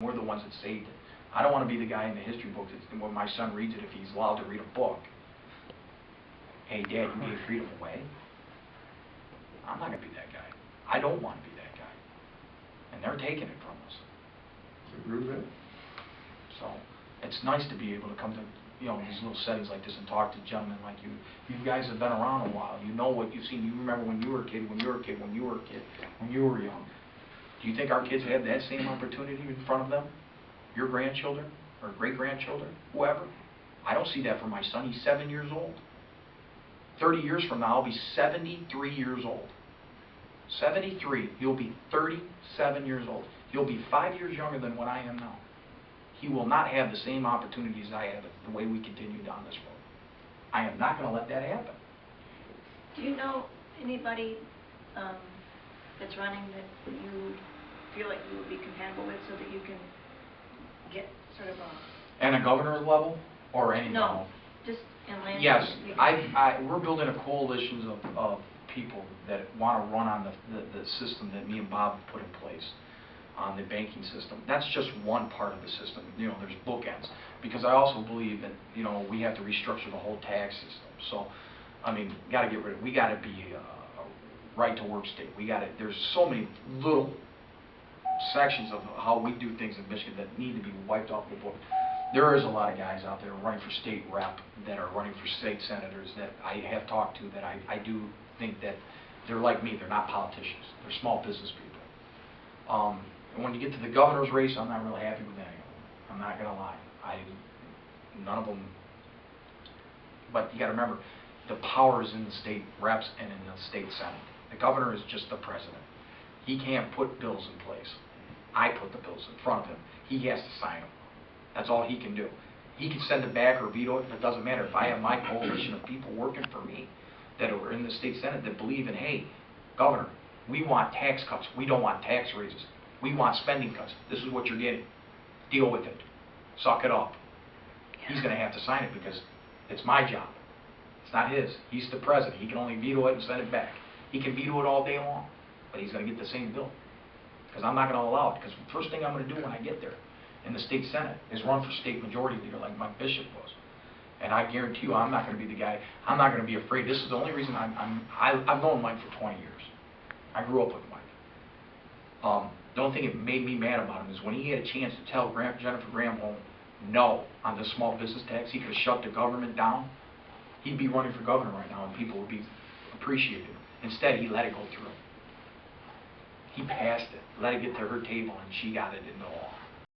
We're the ones that saved it. I don't want to be the guy in the history book that when my son reads it, if he's allowed to read a book, hey, Dad, you gave freedom away. I'm not going to be that guy. I don't want to be that guy. And they're taking it from us. Agree with that? So it's nice to be able to come to these little settings like this and talk to gentlemen like you. You guys have been around a while. You know what you've seen. You remember when you were a kid, when you were a kid, when you were a kid, when you were young. Do you think our kids have that same opportunity in front of them? Your grandchildren or great-grandchildren, whoever? I don't see that for my son. He's 7 years old. 30 years from now, I'll be 73 years old. 73. He'll be 37 years old. He'll be 5 years younger than what I am now. He will not have the same opportunities I have the way we continue down this road. I am not going to let that happen. Do you know anybody that's running that you feel like you would be compatible with so that you can get sort of a... And a governor's level or any level? No, just in land. Yes, we're building a coalition of people that want to run on the system that me and Bob put in place on the banking system. That's just one part of the system. There's bookends. Because I also believe that, we have to restructure the whole tax system. So, I mean, got to get rid of, we got to be a right-to-work state. There's so many little sections of how we do things in Michigan that need to be wiped off the book. There is a lot of guys out there running for state rep, that are running for state senators, that I have talked to, that I do think that they're like me. They're not politicians. They're small business people. And when you get to the governor's race, I'm not really happy with any of them. I'm not going to lie. None of them. But you got to remember, the power is in the state reps and in the state senate. The governor is just the president. He can't put bills in place. I put the bills in front of him. He has to sign them. That's all he can do. He can send it back or veto it, and it doesn't matter. If I have my coalition of people working for me that are in the state senate that believe in, hey, governor, we want tax cuts. We don't want tax raises. We want spending cuts. This is what you're getting. Deal with it. Suck it up. He's going to have to sign it because it's my job. It's not his. He's the president. He can only veto it and send it back. He can veto it all day long, but he's going to get the same bill. Because I'm not going to allow it. Because the first thing I'm going to do when I get there in the state senate is run for state majority leader like Mike Bishop was. And I guarantee you, I'm not going to be the guy. I'm not going to be afraid. This is the only reason I've known Mike for 20 years. I grew up with Mike. The only thing that made me mad about him is when he had a chance to tell Jennifer Granholm no on the small business tax, he could have shut the government down. He'd be running for governor right now and people would be appreciative. Instead, he let it go through. He passed it, let it get to her table, and she got it into law.